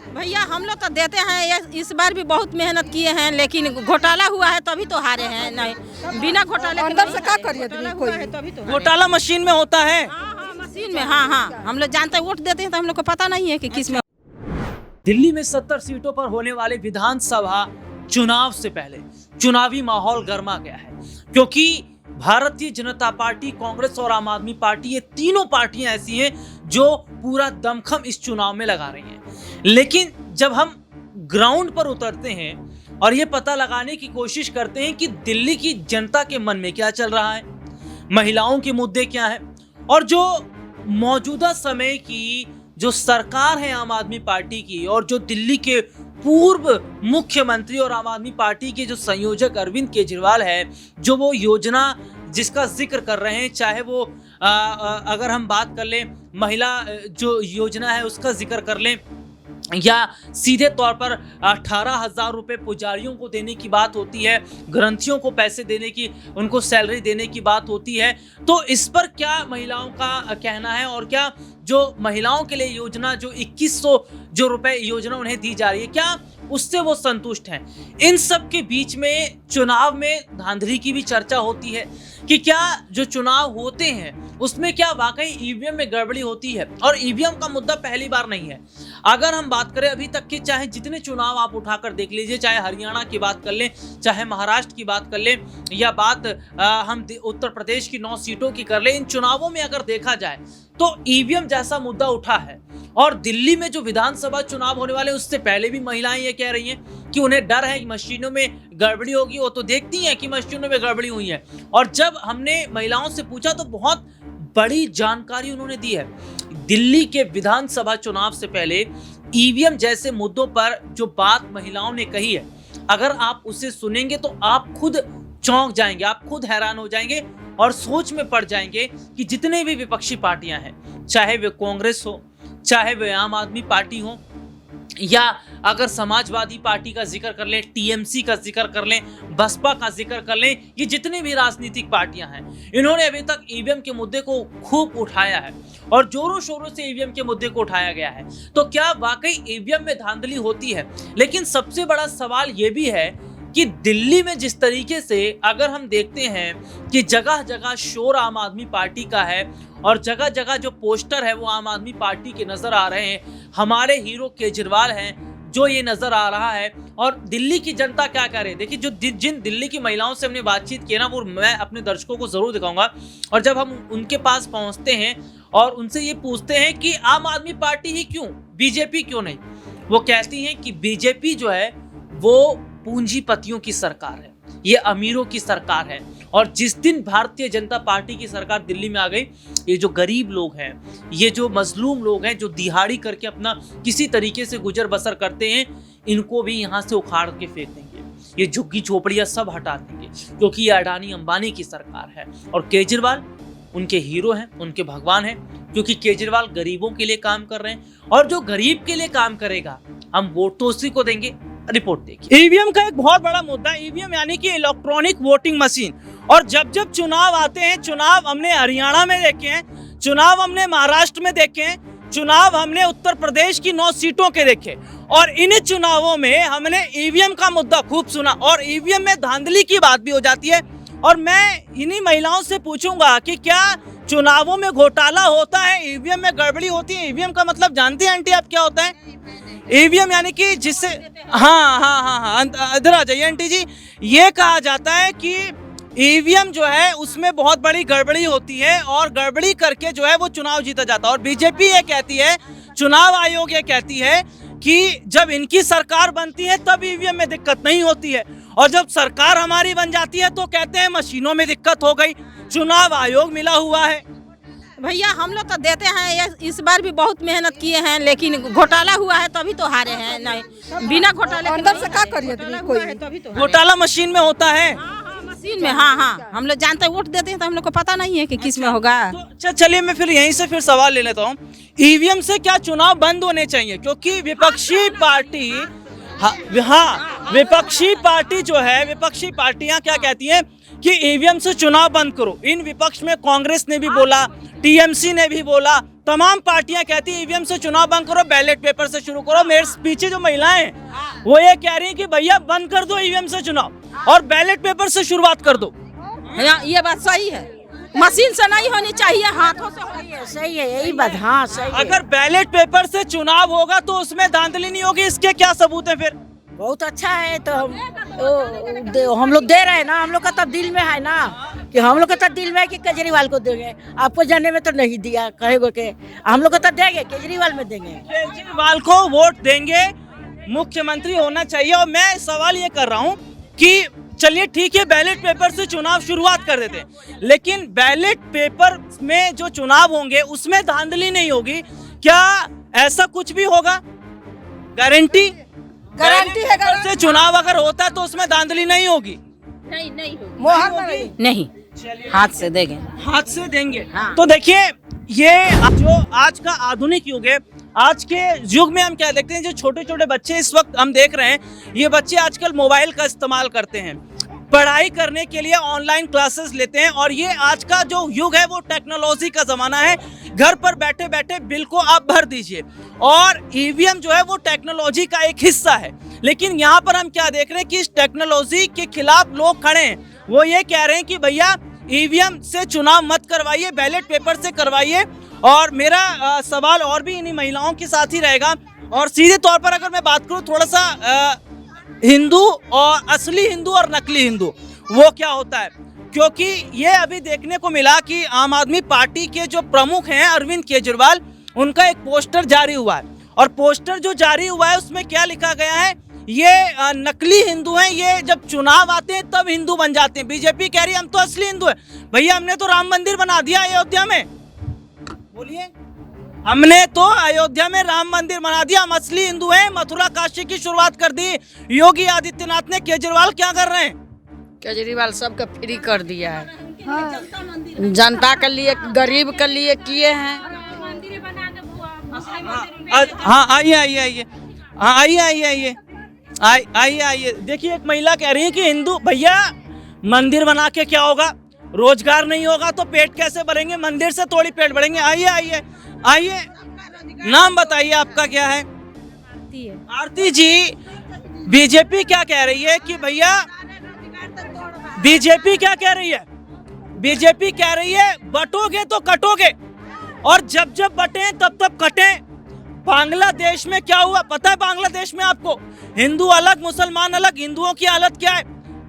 भैया हम लोग तो देते हैं, इस बार भी बहुत मेहनत किए हैं, लेकिन घोटाला हुआ है तभी तो हारे हैं। नहीं बिना घोटाले के अंदर नहीं से क्या हारे। करिए घोटाला कोई? हुआ है तभी तो हारे। घोटाला मशीन में होता है। हाँ मशीन में, हाँ हम लोग जानते हैं, वोट देते हैं तो हम लोग को पता नहीं है कि किस में। दिल्ली में 70 सीटों पर होने वाले विधानसभा चुनाव से पहले चुनावी माहौल गर्मा गया है, क्योंकि भारतीय जनता पार्टी, कांग्रेस और आम आदमी पार्टी, ये तीनों पार्टियां ऐसी हैं जो पूरा दमखम इस चुनाव में लगा रही हैं। लेकिन जब हम ग्राउंड पर उतरते हैं और ये पता लगाने की कोशिश करते हैं कि दिल्ली की जनता के मन में क्या चल रहा है, महिलाओं के मुद्दे क्या हैं, और जो मौजूदा समय की जो सरकार है आम आदमी पार्टी की, और जो दिल्ली के पूर्व मुख्यमंत्री और आम आदमी पार्टी के जो संयोजक अरविंद केजरीवाल है, जो वो योजना जिसका जिक्र कर रहे हैं, चाहे वो अगर हम बात कर लें महिला जो योजना है उसका जिक्र कर लें, या सीधे तौर पर 18,000 रुपए पुजारियों को देने की बात होती है, ग्रंथियों को पैसे देने की, उनको सैलरी देने की बात होती है, तो इस पर क्या महिलाओं का कहना है? और क्या जो महिलाओं के लिए योजना, जो 2100 जो रुपए योजना उन्हें दी जा रही है, क्या उससे वो संतुष्ट हैं? इन सब के बीच में चुनाव में धांधली की भी चर्चा होती है कि क्या जो चुनाव होते हैं उसमें क्या वाकई ईवीएम में गड़बड़ी होती है? और ईवीएम का मुद्दा पहली बार नहीं है। अगर हम बात करें अभी तक के, चाहे जितने चुनाव आप उठाकर देख लीजिए, चाहे हरियाणा की बात कर लें, चाहे महाराष्ट्र की बात कर लें, या बात हम उत्तर प्रदेश की 9 सीटों की कर लें, इन चुनावों में अगर देखा जाए तो ईवीएम जैसा मुद्दा उठा है। और दिल्ली में जो विधानसभा चुनाव होने वाले, उससे पहले भी महिलाएं ये कह रही हैं कि उन्हें डर है कि मशीनों में गड़बड़ी होगी। वो तो देखती हैं कि मशीनों में गड़बड़ी हुई है। और जब हमने महिलाओं से पूछा तो बहुत बड़ी जानकारी उन्होंने दी है। दिल्ली के विधानसभा चुनाव से पहले ईवीएम जैसे मुद्दों पर जो बात महिलाओं ने कही है, अगर आप उसे सुनेंगे तो आप खुद चौंक जाएंगे, आप खुद हैरान हो जाएंगे और सोच में पड़ जाएंगे कि जितने भी विपक्षी पार्टियां हैं, चाहे वे कांग्रेस हो, चाहे वे आम आदमी पार्टी हो, या अगर समाजवादी पार्टी का जिक्र कर लें, टीएमसी का जिक्र कर लें, बसपा का जिक्र कर लें, ये जितनी भी राजनीतिक पार्टियां हैं, इन्होंने अभी तक ईवीएम के मुद्दे को खूब उठाया है और जोरों शोरों से ईवीएम के मुद्दे को उठाया गया है। तो क्या वाकई ईवीएम में धांधली होती है? लेकिन सबसे बड़ा सवाल ये भी है कि दिल्ली में जिस तरीके से अगर हम देखते हैं कि जगह जगह शोर आम आदमी पार्टी का है और जगह जगह जो पोस्टर है वो आम आदमी पार्टी के नजर आ रहे हैं, हमारे हीरो केजरीवाल हैं जो ये नजर आ रहा है। और दिल्ली की जनता क्या कह रही है, देखिए, जो जिन दिल्ली की महिलाओं से हमने बातचीत की ना, वो मैं अपने दर्शकों को जरूर दिखाऊंगा। और जब हम उनके पास पहुंचते हैं और उनसे ये पूछते हैं कि आम आदमी पार्टी ही क्यों, बीजेपी क्यों नहीं, वो कहती हैं कि बीजेपी जो है वो पूंजीपतियों की सरकार है, ये अमीरों की सरकार है। और जिस दिन भारतीय जनता पार्टी की सरकार दिल्ली में आ गई, ये जो गरीब लोग हैं, ये जो मजलूम लोग हैं, जो दिहाड़ी करके अपना किसी तरीके से गुजर बसर करते हैं, इनको भी यहाँ से उखाड़ के फेंक देंगे, ये झुग्गी झोपड़ियाँ सब हटा देंगे, क्योंकि ये अडानी अंबानी की सरकार है। और केजरीवाल उनके हीरो हैं, उनके भगवान हैं, क्योंकि केजरीवाल गरीबों के लिए काम कर रहे हैं। और जो गरीब के लिए काम करेगा, हम वोट तो उसी को देंगे। रिपोर्ट देखिए। ईवीएम का एक बहुत बड़ा मुद्दा, ईवीएम यानी कि इलेक्ट्रॉनिक वोटिंग मशीन। और जब जब चुनाव आते हैं, चुनाव हमने हरियाणा में देखे हैं, चुनाव हमने महाराष्ट्र में देखे हैं, चुनाव हमने उत्तर प्रदेश की 9 सीटों के देखे, और इन चुनावों में हमने ईवीएम का मुद्दा खूब सुना और ईवीएम में धांधली की बात भी हो जाती है। और मैं इन्हीं महिलाओं से पूछूंगा कि क्या चुनावों में घोटाला होता है, ईवीएम में गड़बड़ी होती है? ईवीएम का मतलब जानती हैं आंटी आप क्या होता है? ईवीएम यानी कि जिससे, हाँ, इधर आ जाइए आंटी जी। ये कहा जाता है कि ईवीएम जो है उसमें बहुत बड़ी गड़बड़ी होती है और गड़बड़ी करके जो है वो चुनाव जीता जाता है। और बीजेपी ये कहती है, चुनाव आयोग ये कहती है कि जब इनकी सरकार बनती है तब ईवीएम में दिक्कत नहीं होती है, और जब सरकार हमारी बन जाती है तो कहते हैं मशीनों में दिक्कत हो गई, चुनाव आयोग मिला हुआ है। भैया हम लोग तो देते हैं, इस बार भी बहुत मेहनत किए हैं, लेकिन घोटाला हुआ है तभी तो हारे हैं। नहीं बिना घोटाले के अंदर नहीं से क्या हारे। करिए घोटाला कोई? हुआ है तभी तो हारे। घोटाला मशीन में होता है। हाँ मशीन में, हाँ हम लोग जानते हैं, वोट देते हैं तो हम लोग को पता नहीं है कि किस में होगा। तो चलिए मैं फिर यहीं से फिर सवाल ले लेता हूँ, ईवीएम से क्या चुनाव बंद होने चाहिए? क्योंकि विपक्षी पार्टी, हाँ, विपक्षी पार्टी जो है, विपक्षी पार्टियां क्या कहती हैं कि ईवीएम से चुनाव बंद करो। इन विपक्ष में कांग्रेस ने भी बोला, टीएमसी ने भी बोला, तमाम पार्टियां कहती है ईवीएम से चुनाव बंद करो, बैलेट पेपर से शुरू करो। मेरे पीछे जो महिलाएं हैं वो ये कह रही हैं कि भैया बंद कर दो ईवीएम से चुनाव और बैलेट पेपर से शुरुआत कर दो। ये बात सही है, मशीन से नहीं होनी चाहिए, हाथों से होनी है। सही है, यही बात। हाँ सही है। अगर बैलेट पेपर से चुनाव होगा तो उसमें धांधली नहीं होगी, इसके क्या सबूत है फिर? बहुत अच्छा है। तो हम लोग दे रहे हैं ना, हम लोग का तो दिल में है ना, कि हम लोग का तो दिल में है कि केजरीवाल को देंगे। आपको जाने में तो नहीं दिया कहेगो के, हम लोग को तो देंगे, केजरीवाल में देंगे। केजरीवाल को वोट देंगे, मुख्यमंत्री होना चाहिए। और मैं सवाल ये कर रहा हूँ कि चलिए ठीक है, बैलेट पेपर से चुनाव शुरुआत कर देते हैं, लेकिन बैलेट पेपर में जो चुनाव होंगे उसमें धांधली नहीं होगी क्या? ऐसा कुछ भी होगा? गारंटी है से चुनाव अगर होता तो उसमें धांधली नहीं होगी? नहीं मोहर नहीं, हाथ से देंगे। हाथ से देंगे। हाँ। तो देखिए, ये जो आज का आधुनिक युग है, आज के युग में हम क्या देखते हैं, जो छोटे छोटे बच्चे इस वक्त हम देख रहे हैं, ये बच्चे आजकल मोबाइल का इस्तेमाल करते हैं, पढ़ाई करने के लिए ऑनलाइन क्लासेस लेते हैं। और ये आज का जो युग है वो टेक्नोलॉजी का जमाना है। घर पर बैठे बैठे बिल को आप भर दीजिए, और ईवीएम जो है वो टेक्नोलॉजी का एक हिस्सा है। लेकिन यहाँ पर हम क्या देख रहे हैं कि इस टेक्नोलॉजी के खिलाफ लोग खड़े हैं। वो ये कह रहे हैं कि भैया ईवीएम से चुनाव मत करवाइए, बैलेट पेपर से करवाइए। और मेरा सवाल और भी इन्हीं महिलाओं के साथ ही रहेगा। और सीधे तौर पर अगर मैं बात करूं थोड़ा सा हिंदू और असली हिंदू और नकली हिंदू वो क्या होता है, क्योंकि ये अभी देखने को मिला कि आम आदमी पार्टी के जो प्रमुख हैं अरविंद केजरीवाल, उनका एक पोस्टर जारी हुआ है। और पोस्टर जो जारी हुआ है उसमें क्या लिखा गया है, ये नकली हिंदू हैं, ये जब चुनाव आते हैं तब हिंदू बन जाते हैं। बीजेपी कह रही है हम तो असली हिंदू है। भैया हमने तो राम मंदिर बना दिया अयोध्या में, बोलिए, हमने तो अयोध्या में राम मंदिर बना दिया, हम असली हिंदू हैं। मथुरा काशी की शुरुआत कर दी योगी आदित्यनाथ ने। केजरीवाल क्या कर रहे हैं? केजरीवाल सबका फ्री कर दिया है। हाँ। जनता के लिए, गरीब के लिए किए हैं। हाँ आइए। देखिए, एक महिला कह रही है कि हिंदू, भैया मंदिर बना के क्या होगा, रोजगार नहीं होगा तो पेट कैसे भरेंगे, मंदिर से थोड़ी पेट भरेंगे। आइए, नाम बताइए आपका क्या है? आरती जी, बीजेपी क्या कह रही है कि भैया, बीजेपी क्या कह रही है? बीजेपी कह रही है बटोगे तो कटोगे, और जब जब बटे तब तब कटे। बांग्लादेश में क्या हुआ पता है? बांग्लादेश में आपको हिंदू अलग मुसलमान अलग, हिंदुओं की हालत क्या है,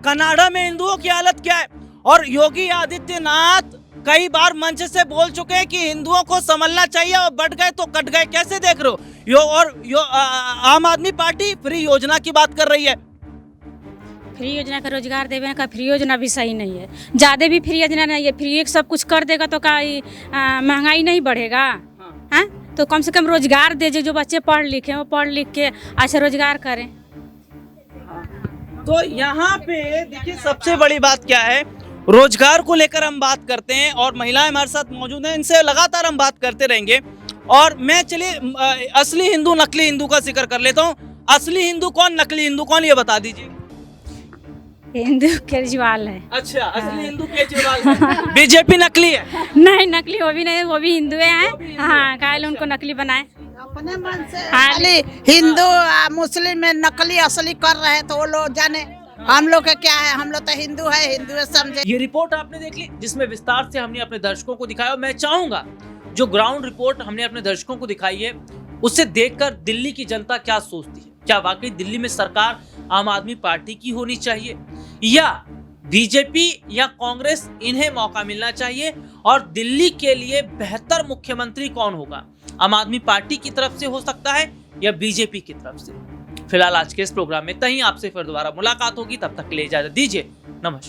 कनाडा में हिंदुओं की हालत क्या है। और योगी आदित्यनाथ कई बार मंच से बोल चुके हैं कि हिंदुओं को संभलना चाहिए, और बढ़ गए तो कट गए। कैसे देख रहे हो? आम आदमी पार्टी फ्री योजना की बात कर रही है। फ्री योजना का रोजगार देवे का फ्री योजना भी सही नहीं है, ज़्यादा भी फ्री योजना नहीं है। फ्री सब कुछ कर देगा तो का महंगाई नहीं बढ़ेगा? हाँ, तो कम से कम रोजगार दे, जो बच्चे पढ़ लिखे वो पढ़ लिख के अच्छा रोजगार करें। तो यहाँ पे देखिए, सबसे बड़ी बात क्या है, रोजगार को लेकर हम बात करते हैं और महिलाएं हमारे साथ मौजूद हैं, इनसे लगातार हम बात करते रहेंगे। और मैं चलिए असली हिंदू नकली हिंदू का जिक्र कर लेता हूँ। असली हिंदू कौन, नकली हिंदू कौन, ये बता दीजिए। हिंदू केजरीवाल है। अच्छा, असली हिंदू केजरीवाल है। बीजेपी नकली है? नहीं, नकली वो भी नहीं, वो भी हिंदू हैं। हाँ, काहे उनको नकली बनाए? अपने मन से हाँ, हिंदू मुस्लिम में नकली असली कर रहे हैं तो वो लोग जाने, हम लोग का क्या है, हम लोग तो हिंदू है, हिंदू समझे। ये रिपोर्ट आपने देख ली जिसमें विस्तार से हमने अपने दर्शकों को दिखाया। मैं चाहूंगा जो ग्राउंड रिपोर्ट हमने अपने दर्शकों को दिखाई है उसे देखकर दिल्ली की जनता क्या सोचती है। क्या वाकई दिल्ली में सरकार आम आदमी पार्टी की होनी चाहिए, या बीजेपी या कांग्रेस, इन्हें मौका मिलना चाहिए? और दिल्ली के लिए बेहतर मुख्यमंत्री कौन होगा, आम आदमी पार्टी की तरफ से हो सकता है या बीजेपी की तरफ से? फिलहाल आज के इस प्रोग्राम में तहीं आपसे फिर दोबारा मुलाकात होगी, तब तक के लिए इजाजत दीजिए। नमस्कार।